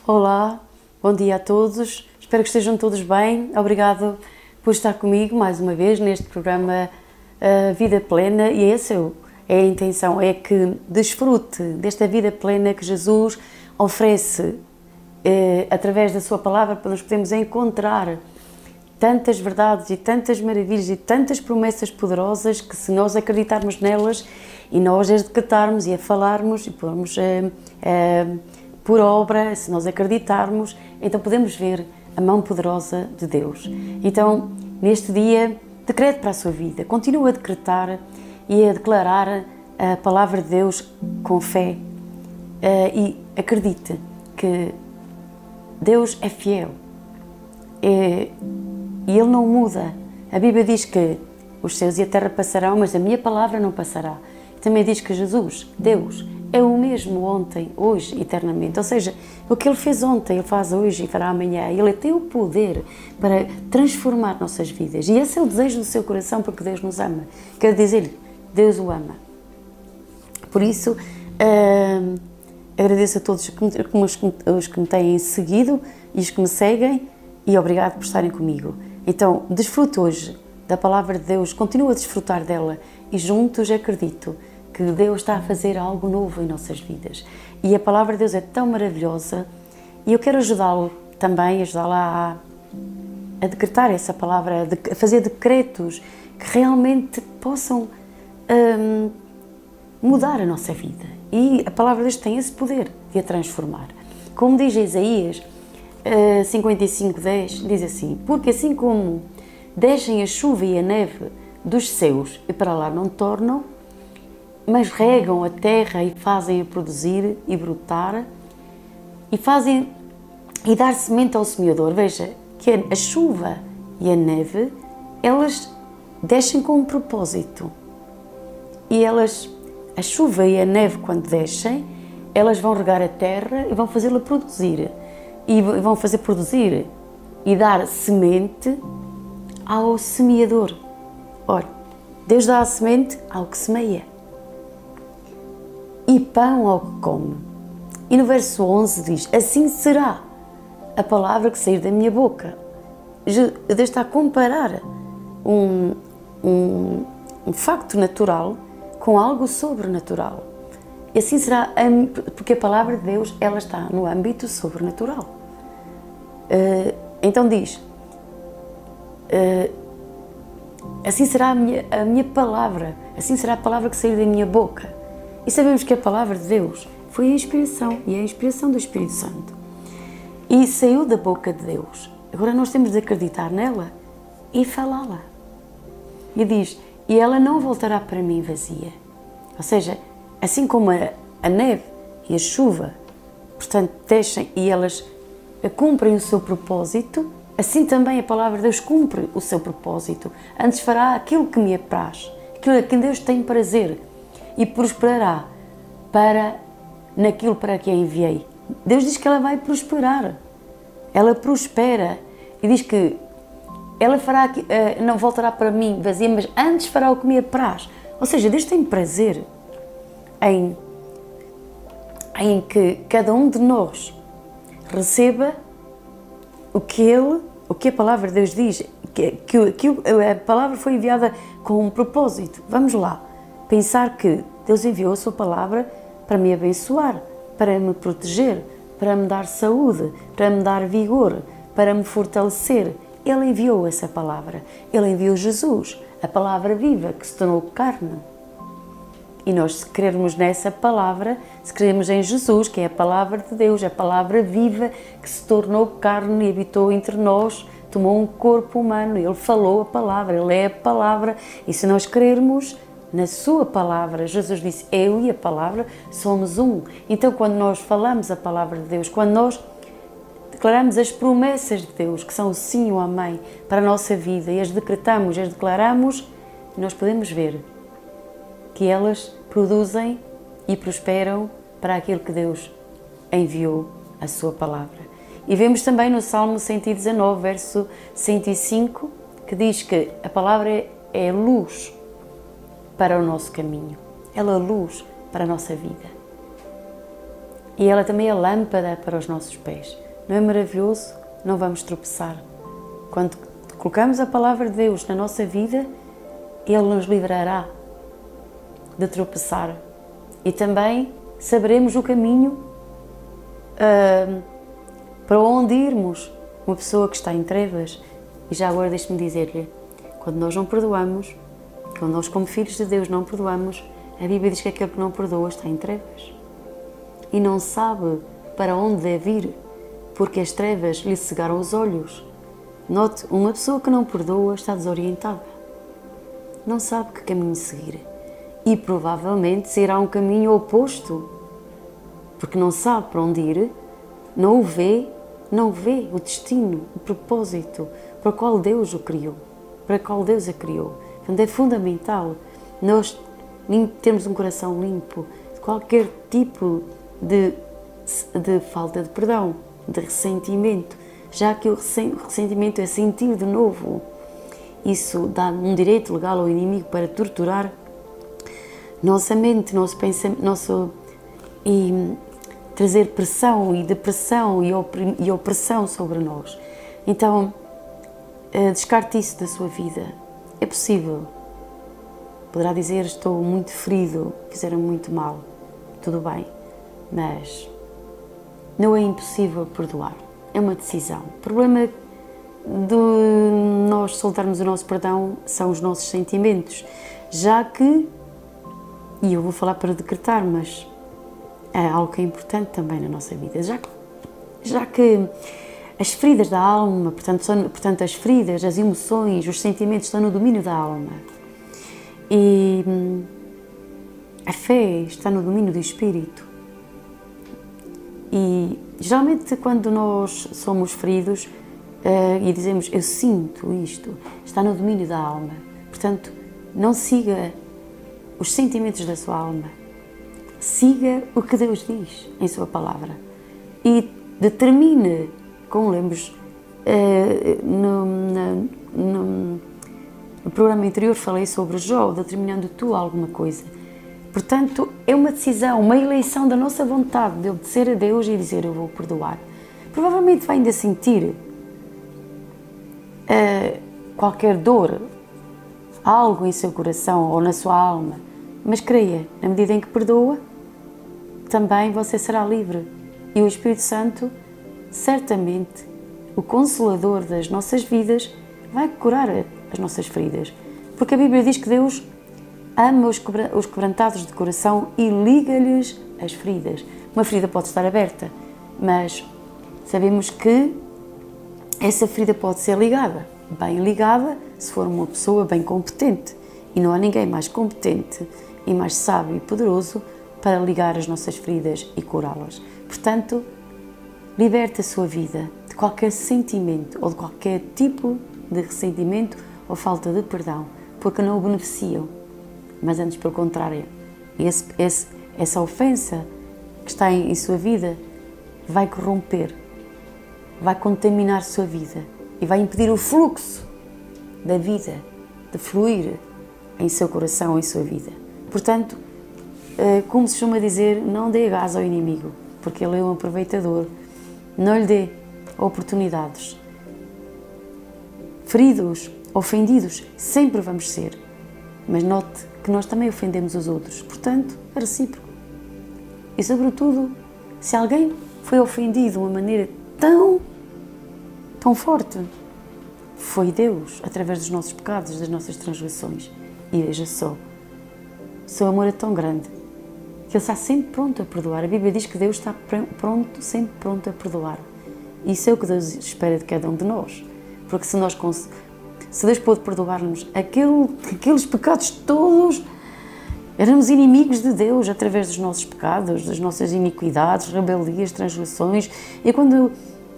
Olá, bom dia a todos, espero que estejam todos bem. Obrigado por estar comigo mais uma vez neste programa Vida Plena, e essa é a intenção, é que desfrute desta vida plena que Jesus oferece através da sua palavra, para nós podermos encontrar tantas verdades e tantas maravilhas e tantas promessas poderosas que, se nós acreditarmos nelas e nós as decretarmos e a falarmos e pormos por obra, se nós acreditarmos, então podemos ver a mão poderosa de Deus. Então, neste dia, decrete para a sua vida, continue a decretar e a declarar a palavra de Deus com fé e acredite que Deus é fiel e Ele não muda. A Bíblia diz que os céus e a terra passarão, mas a minha palavra não passará. Também diz que Jesus, Deus, é o mesmo ontem, hoje e eternamente. Ou seja, o que Ele fez ontem, Ele faz hoje e fará amanhã. Ele tem o poder para transformar nossas vidas. E esse é o desejo do seu coração, porque Deus nos ama. Quero dizer-lhe, Deus o ama. Por isso, agradeço a todos os que me têm seguido e os que me seguem, e obrigado por estarem comigo. Então, desfrute hoje da palavra de Deus, continue a desfrutar dela e juntos acredito que Deus está a fazer algo novo em nossas vidas. E a palavra de Deus é tão maravilhosa e eu quero ajudá-lo também, ajudá-la a decretar essa palavra, a fazer decretos que realmente possam mudar a nossa vida. E a palavra de Deus tem esse poder de a transformar. Como diz Isaías 55:10, diz assim: porque assim como descem a chuva e a neve dos céus e para lá não tornam, mas regam a terra e fazem-a produzir e brotar e fazem e dar semente ao semeador. Veja que a chuva e a neve, elas descem com um propósito. E a chuva e a neve, quando descem, elas vão regar a terra e vão fazê-la produzir. E vão fazer produzir e dar semente ao semeador. Ora, Deus dá a semente ao que semeia e pão ao que come. E no verso 11 diz: assim será a palavra que sair da minha boca. Deus está a comparar um facto natural com algo sobrenatural. E assim será, porque a palavra de Deus, ela está no âmbito sobrenatural. Então diz, assim será a minha palavra, assim será a palavra que sair da minha boca. E sabemos que a palavra de Deus foi a inspiração, e é a inspiração do Espírito Santo. E saiu da boca de Deus. Agora nós temos de acreditar nela e falá-la. E diz, e ela não voltará para mim vazia. Ou seja, assim como a neve e a chuva, portanto, descem e elas cumprem o seu propósito, assim também a palavra de Deus cumpre o seu propósito. Antes fará aquilo que me apraz, aquilo que Deus tem prazer, e prosperará naquilo para que a enviei. Deus diz que ela vai prosperar, ela prospera, e diz que ela fará, não voltará para mim vazia, mas antes fará o que me apraz. Ou seja, Deus tem prazer em que cada um de nós receba o que a palavra de Deus diz, que a palavra foi enviada com um propósito. Vamos lá, pensar que Deus enviou a sua palavra para me abençoar, para me proteger, para me dar saúde, para me dar vigor, para me fortalecer. Ele enviou essa palavra, Ele enviou Jesus, a palavra viva que se tornou carne. E nós, se crermos nessa palavra, se crermos em Jesus, que é a palavra de Deus, a palavra viva que se tornou carne e habitou entre nós, tomou um corpo humano, Ele falou a palavra, Ele é a palavra. E se nós crermos na sua palavra, Jesus disse, eu e a palavra somos um. Então, quando nós falamos a palavra de Deus, quando nós declaramos as promessas de Deus, que são o sim ou amém para a nossa vida, e as decretamos, as declaramos, nós podemos ver que elas produzem e prosperam para aquilo que Deus enviou a sua palavra. E vemos também no Salmo 119, verso 105, que diz que a palavra é luz para o nosso caminho, ela é luz para a nossa vida. E ela também é lâmpada para os nossos pés. Não é maravilhoso? Não vamos tropeçar. Quando colocamos a palavra de Deus na nossa vida, Ele nos livrará de tropeçar. E também saberemos o caminho para onde irmos. Uma pessoa que está em trevas, e já agora deixe-me dizer-lhe, quando nós não perdoamos, quando nós como filhos de Deus não perdoamos, a Bíblia diz que aquele que não perdoa está em trevas e não sabe para onde deve ir, porque as trevas lhe cegaram os olhos. Note, uma pessoa que não perdoa está desorientada, não sabe que caminho seguir e provavelmente seguirá um caminho oposto, porque não sabe para onde ir, não vê o destino, o propósito para o qual Deus o criou, para o qual Deus a criou. Portanto, é fundamental nós termos um coração limpo de qualquer tipo de falta de perdão, de ressentimento, já que o ressentimento é sentir de novo. Isso dá um direito legal ao inimigo para torturar nossa mente, nosso pensamento, e trazer pressão e depressão e opressão sobre nós. Então, descarte isso da sua vida. É possível. Poderá dizer, estou muito ferido, fizeram muito mal. Tudo bem, mas não é impossível perdoar. É uma decisão. O problema de nós soltarmos o nosso perdão são os nossos sentimentos, já que, e eu vou falar para decretar, mas é algo que é importante também na nossa vida, já que as feridas da alma, portanto as feridas, as emoções, os sentimentos estão no domínio da alma e a fé está no domínio do espírito. E geralmente quando nós somos feridos e dizemos eu sinto isto, está no domínio da alma. Portanto, não siga os sentimentos da sua alma, siga o que Deus diz em sua palavra e determine, como lemos no programa anterior falei sobre Jó, determinando tu alguma coisa. Portanto, é uma decisão, uma eleição da nossa vontade de obedecer a Deus e dizer eu vou perdoar. Provavelmente vai ainda sentir qualquer dor, algo em seu coração ou na sua alma, mas creia, na medida em que perdoa, também você será livre. E o Espírito Santo, certamente, o Consolador das nossas vidas, vai curar as nossas feridas. Porque a Bíblia diz que Deus ama os quebrantados de coração e liga-lhes as feridas. Uma ferida pode estar aberta, mas sabemos que essa ferida pode ser ligada, bem ligada, se for uma pessoa bem competente. E não há ninguém mais competente e mais sábio e poderoso para ligar as nossas feridas e curá-las. Portanto, liberte a sua vida de qualquer sentimento ou de qualquer tipo de ressentimento ou falta de perdão, porque não o beneficiam, mas antes pelo contrário. Essa ofensa que está em sua vida vai corromper, vai contaminar a sua vida e vai impedir o fluxo da vida de fluir em seu coração, em sua vida. Portanto, como se costuma dizer, não dê gás ao inimigo, porque ele é um aproveitador. Não lhe dê oportunidades. Feridos, ofendidos, sempre vamos ser. Mas note que nós também ofendemos os outros. Portanto, é recíproco. E, sobretudo, se alguém foi ofendido de uma maneira tão forte, foi Deus, através dos nossos pecados, das nossas transgressões. E veja só, o seu amor é tão grande que Ele está sempre pronto a perdoar. A Bíblia diz que Deus está sempre pronto a perdoar. Isso é o que Deus espera de cada um de nós. Porque se Deus pôde perdoar-nos aqueles pecados todos, éramos inimigos de Deus através dos nossos pecados, das nossas iniquidades, rebelias, transgressões. E quando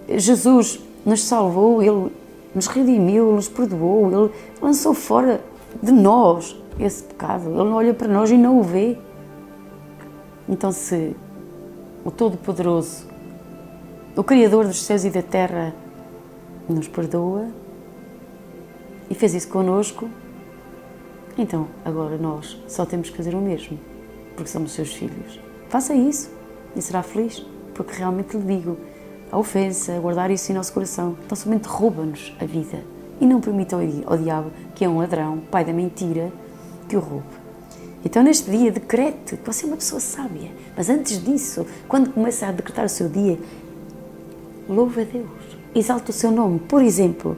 Jesus nos salvou, Ele nos redimiu, nos perdoou, Ele lançou fora de nós esse pecado. Ele não olha para nós e não o vê. Então, se o Todo-Poderoso, o Criador dos céus e da terra, nos perdoa e fez isso connosco, então agora nós só temos que fazer o mesmo, porque somos seus filhos. Faça isso. e será feliz, porque realmente lhe digo, a ofensa, guardar isso em nosso coração, tão somente rouba-nos a vida. E não permita ao diabo, que é um ladrão, pai da mentira, que o roube. Então, neste dia, decrete que você é uma pessoa sábia. Mas antes disso, quando começa a decretar o seu dia, louve a Deus, exalte o seu nome. Por exemplo,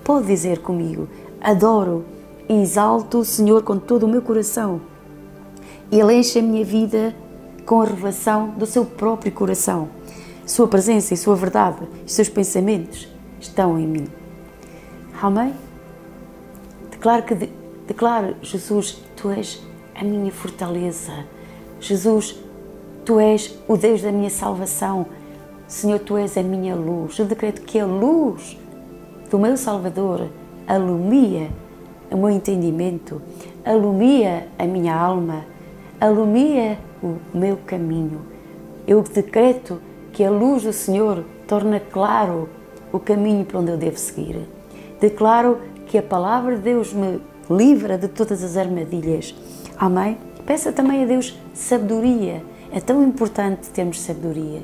pode dizer comigo, adoro e exalto o Senhor com todo o meu coração. Ele enche a minha vida com a revelação do seu próprio coração. Sua presença e sua verdade, os seus pensamentos estão em mim. Amém? Declaro, Jesus, Tu és a minha fortaleza. Jesus, Tu és o Deus da minha salvação. Senhor, Tu és a minha luz. Eu decreto que a luz do meu Salvador alumia o meu entendimento, alumia a minha alma, alumia o meu caminho. Eu decreto que a luz do Senhor torna claro o caminho para onde eu devo seguir. Declaro que a palavra de Deus me livra de todas as armadilhas. Amém? Peça também a Deus sabedoria. É tão importante termos sabedoria.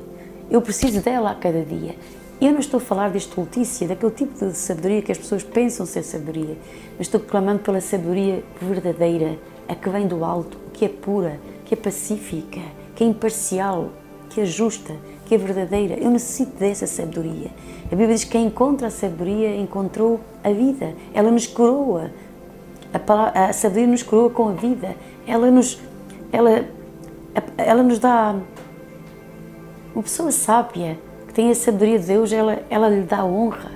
Eu preciso dela a cada dia. Eu não estou a falar de estultícia, daquele tipo de sabedoria que as pessoas pensam ser sabedoria, mas estou clamando pela sabedoria verdadeira, a que vem do alto, que é pura, que é pacífica, que é imparcial, que é justa, que é verdadeira. Eu necessito dessa sabedoria. A Bíblia diz que quem encontra a sabedoria encontrou a vida. Ela nos coroa. A sabedoria nos coroa com a vida. Ela nos dá uma pessoa sábia que tem a sabedoria de Deus, ela lhe dá honra.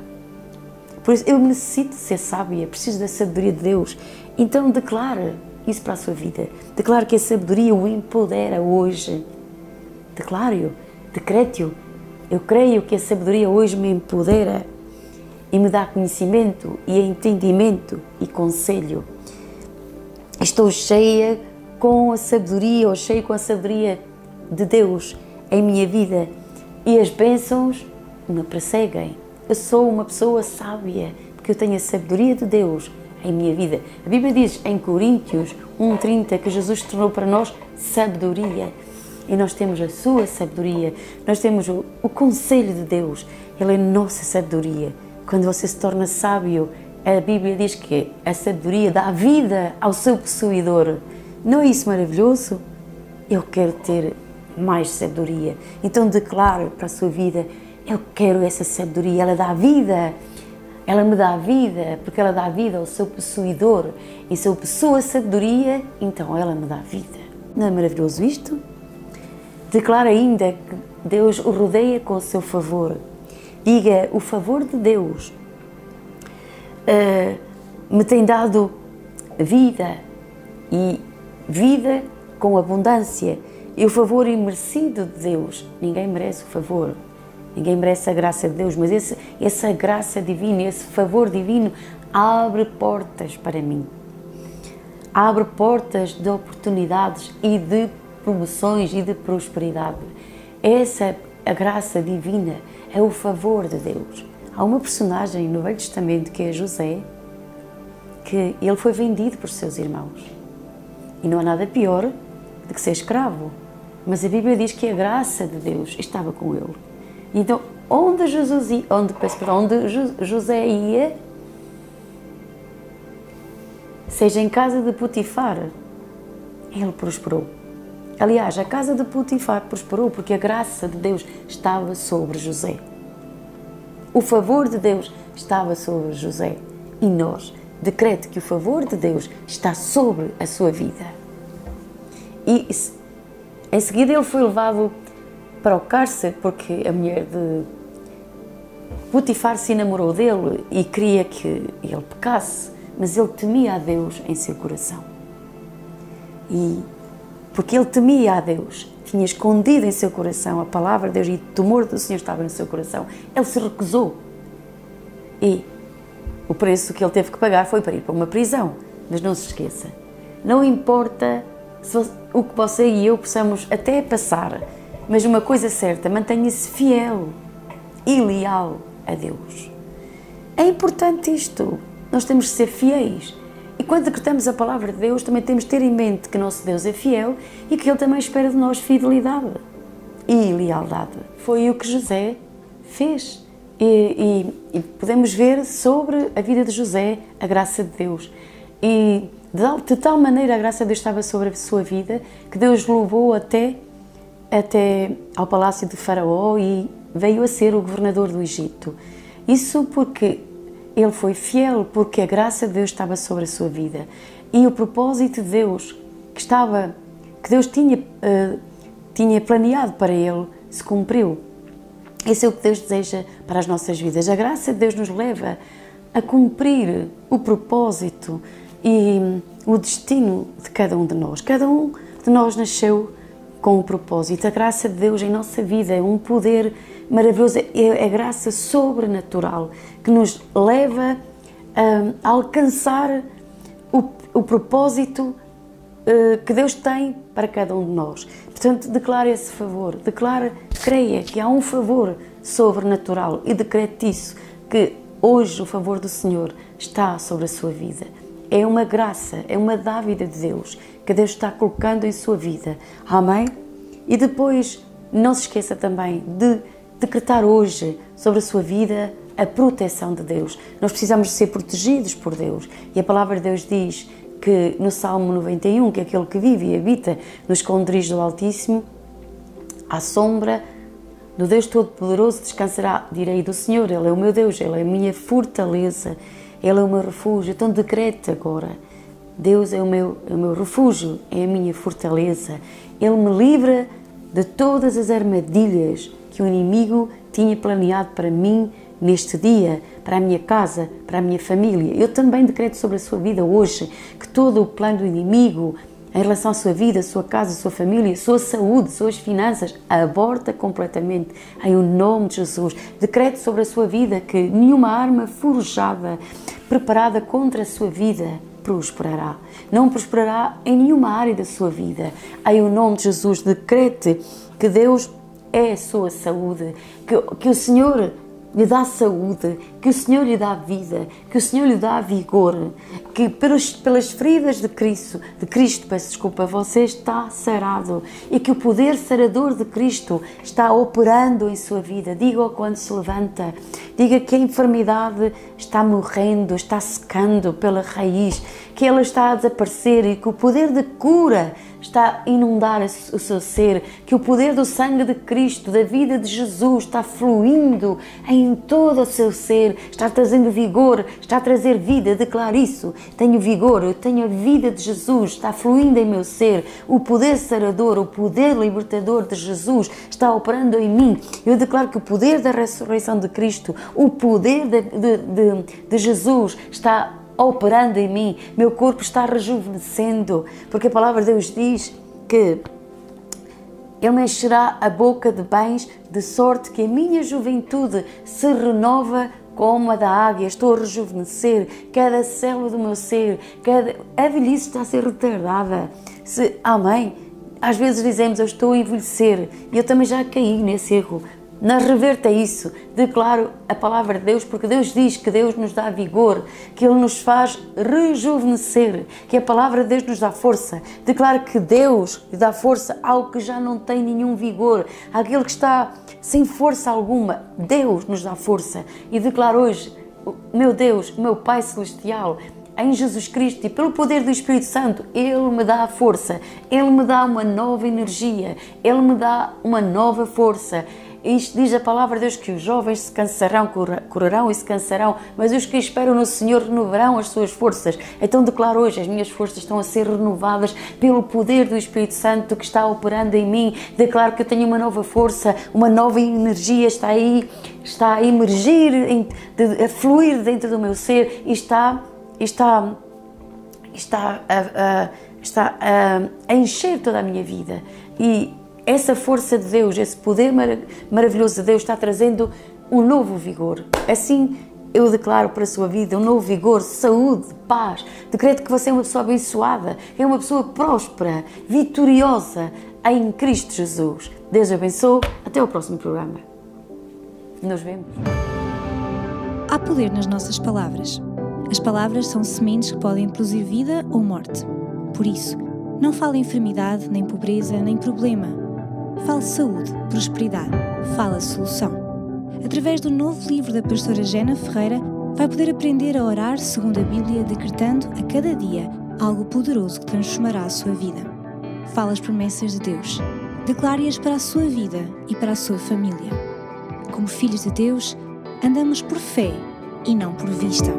Por isso, eu necessito ser sábia, preciso da sabedoria de Deus. Então, declare isso para a sua vida. Declare que a sabedoria o empodera hoje. Declare-o, decrete-o. Eu creio que a sabedoria hoje me empodera e me dá conhecimento e entendimento e conselho. Estou cheia com a sabedoria, ou cheio com a sabedoria de Deus em minha vida e as bênçãos me perseguem. Eu sou uma pessoa sábia porque eu tenho a sabedoria de Deus em minha vida. A Bíblia diz em Coríntios 1:30 que Jesus tornou para nós sabedoria. E nós temos a sua sabedoria, nós temos o conselho de Deus, Ele é nossa sabedoria. Quando você se torna sábio, a Bíblia diz que a sabedoria dá vida ao seu possuidor. Não é isso maravilhoso? Eu quero ter mais sabedoria. Então declaro para a sua vida, eu quero essa sabedoria, ela dá vida. Ela me dá vida, porque ela dá vida ao seu possuidor. E se eu possuo a sabedoria, então ela me dá vida. Não é maravilhoso isto? Declara ainda que Deus o rodeia com o seu favor. Diga, o favor de Deus me tem dado vida e vida com abundância. E o favor imerecido de Deus, ninguém merece o favor, ninguém merece a graça de Deus, mas essa graça divina, esse favor divino abre portas para mim. Abre portas de oportunidades e de promoções e de prosperidade. Essa a graça divina, é o favor de Deus. Há uma personagem no Velho Testamento que é José, que ele foi vendido por seus irmãos. E não há nada pior do que ser escravo. Mas a Bíblia diz que a graça de Deus estava com ele. Então, onde José ia, seja em casa de Potifar, ele prosperou. Aliás, a casa de Potifar prosperou porque a graça de Deus estava sobre José. O favor de Deus estava sobre José. E nós, decreto que o favor de Deus está sobre a sua vida. E em seguida ele foi levado para o cárcere porque a mulher de Potifar se enamorou dele e queria que ele pecasse, mas ele temia a Deus em seu coração. E porque ele temia a Deus, tinha escondido em seu coração a palavra de Deus e o temor do Senhor estava no seu coração, ele se recusou. E o preço que ele teve que pagar foi para ir para uma prisão. Mas não se esqueça, não importa o que você e eu possamos até passar, mas uma coisa certa, mantenha-se fiel e leal a Deus. É importante isto, nós temos de ser fiéis. E quando decretamos a palavra de Deus, também temos de ter em mente que nosso Deus é fiel e que Ele também espera de nós fidelidade. e lealdade. Foi o que José fez. E podemos ver sobre a vida de José a graça de Deus. E de tal maneira a graça de Deus estava sobre a sua vida que Deus o levou até ao palácio de Faraó e veio a ser o governador do Egito. Isso porque ele foi fiel, porque a graça de Deus estava sobre a sua vida. E o propósito de Deus que Deus tinha planeado para ele se cumpriu. Esse é o que Deus deseja para as nossas vidas. A graça de Deus nos leva a cumprir o propósito e o destino de cada um de nós. Cada um de nós nasceu com o propósito. A graça de Deus em nossa vida é um poder maravilhoso, é a graça sobrenatural que nos leva a alcançar o propósito que Deus tem para cada um de nós. Portanto, declara esse favor, creia que há um favor sobrenatural e decrete isso, que hoje o favor do Senhor está sobre a sua vida. É uma graça, é uma dávida de Deus que Deus está colocando em sua vida. Amém? E depois, não se esqueça também de decretar hoje sobre a sua vida a proteção de Deus. Nós precisamos de ser protegidos por Deus. E a palavra de Deus diz que no Salmo 91, que aquele que vive e habita no esconderijo do Altíssimo, à sombra do Deus Todo-Poderoso descansará, direi do Senhor. Ele é o meu Deus, Ele é a minha fortaleza, Ele é o meu refúgio. Então decrete agora, Deus é o meu refúgio, é a minha fortaleza. Ele me livra de todas as armadilhas que o inimigo tinha planeado para mim neste dia, para a minha casa, para a minha família. Eu também decreto sobre a sua vida hoje que todo o plano do inimigo em relação à sua vida, à sua casa, à sua família, à sua saúde, às suas finanças, aborta completamente em o nome de Jesus. Decreto sobre a sua vida que nenhuma arma forjada, preparada contra a sua vida, prosperará. Não prosperará em nenhuma área da sua vida. Em o nome de Jesus, decrete que Deus é a sua saúde, que o Senhor lhe dá saúde, que o Senhor lhe dá vida, que o Senhor lhe dá vigor, que pelas feridas de Cristo, você está sarado e que o poder sarador de Cristo está operando em sua vida. Diga-o quando se levanta, diga que a enfermidade está morrendo, está secando pela raiz, que ela está a desaparecer e que o poder de cura está a inundar o seu ser, que o poder do sangue de Cristo, da vida de Jesus, está fluindo em todo o seu ser, está trazendo vigor, está a trazer vida. Declaro isso, tenho vigor, eu tenho a vida de Jesus, está fluindo em meu ser, o poder sarador, o poder libertador de Jesus está operando em mim. Eu declaro que o poder da ressurreição de Cristo, o poder de Jesus está operando em mim, meu corpo está rejuvenescendo, porque a palavra de Deus diz que Ele me encherá a boca de bens, de sorte que a minha juventude se renova como a da águia. Estou a rejuvenescer cada célula do meu ser, a velhice está a ser retardada. Amém? Às vezes dizemos, eu estou a envelhecer, e eu também já caí nesse erro. Não reverta isso, declaro a palavra de Deus, porque Deus diz que Deus nos dá vigor, que Ele nos faz rejuvenescer, que a palavra de Deus nos dá força. Declaro que Deus lhe dá força ao que já não tem nenhum vigor, àquele que está sem força alguma. Deus nos dá força e declaro hoje, meu Deus, meu Pai Celestial, em Jesus Cristo e pelo poder do Espírito Santo, Ele me dá a força, Ele me dá uma nova energia, Ele me dá uma nova força. Isto diz a palavra de Deus que os jovens se cansarão, correrão e se cansarão, mas os que esperam no Senhor renovarão as suas forças. Então declaro hoje, as minhas forças estão a ser renovadas pelo poder do Espírito Santo que está operando em mim. Declaro que eu tenho uma nova força, uma nova energia está a emergir, a fluir dentro do meu ser e está a encher toda a minha vida. E essa força de Deus, esse poder maravilhoso de Deus está trazendo um novo vigor. Assim eu declaro para a sua vida um novo vigor, saúde, paz. Decreto que você é uma pessoa abençoada, é uma pessoa próspera, vitoriosa em Cristo Jesus. Deus abençoe. Até o próximo programa. Nos vemos. Há poder nas nossas palavras. As palavras são sementes que podem produzir vida ou morte. Por isso, não fale enfermidade, nem pobreza, nem problema. Fale saúde, prosperidade. Fale a solução. Através do novo livro da pastora Jena Ferreira, vai poder aprender a orar segundo a Bíblia, decretando a cada dia algo poderoso que transformará a sua vida. Fale as promessas de Deus. Declare-as para a sua vida e para a sua família. Como filhos de Deus, andamos por fé e não por vista.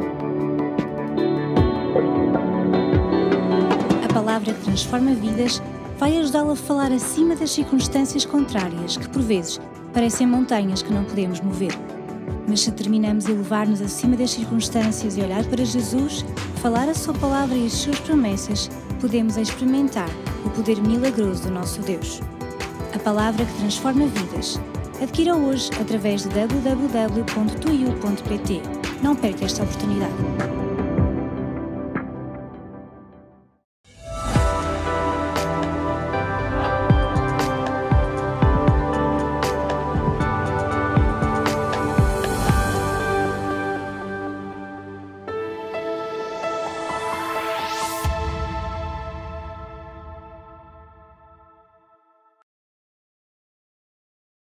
A palavra que transforma vidas vai ajudá-lo a falar acima das circunstâncias contrárias que, por vezes, parecem montanhas que não podemos mover. Mas se determinamos a elevar-nos acima das circunstâncias e olhar para Jesus, falar a sua palavra e as suas promessas, podemos experimentar o poder milagroso do nosso Deus. A palavra que transforma vidas. Adquira hoje através de www.tuiu.pt. Não perca esta oportunidade.